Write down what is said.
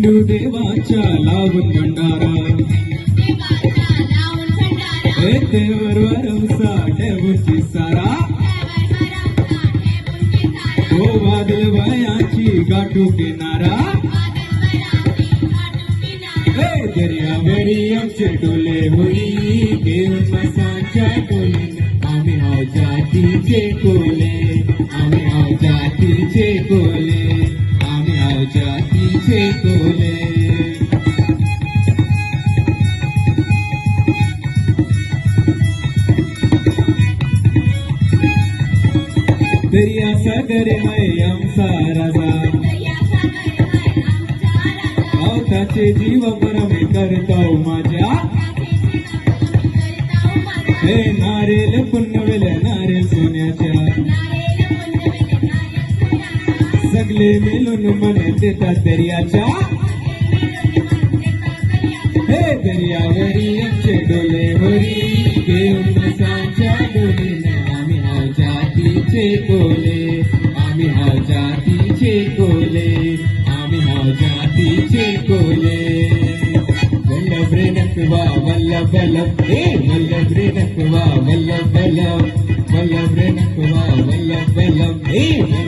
हिंदू देवाच्या लावून भंडारा देवर वरवसा डेवची सारा हो वादल वयाची गाठू किनारा दर्यावरी आमचे डोले होई घेऊन मसाच्या टोले आम्ही आहो जातीचे कोले आम्ही आहो जातीचे कोले आम्ही आहो जातीचे कोले दर्या सागर है आमचा राजा आवताचे जीव परमे करतो माझ्या हे नारेल पुन्नवेल नारेल सोन्याच्या सगळे मिळून मन देतात दर्याच्या हे दर्यावरी आमचे डोले होरी घेऊन मसाच्या डोलीने आम्ही आहो जातीचे कोले आम्ही आहो जातीचे कोले आम्ही आहो जातीचे कोले वल्लभ रे नकवा वल्लभ वल्लभ हे वल्लभ रे नकवा वल्लभ वल्लभ वल्लभ रे नकवा वल्लभ वल्लभ हे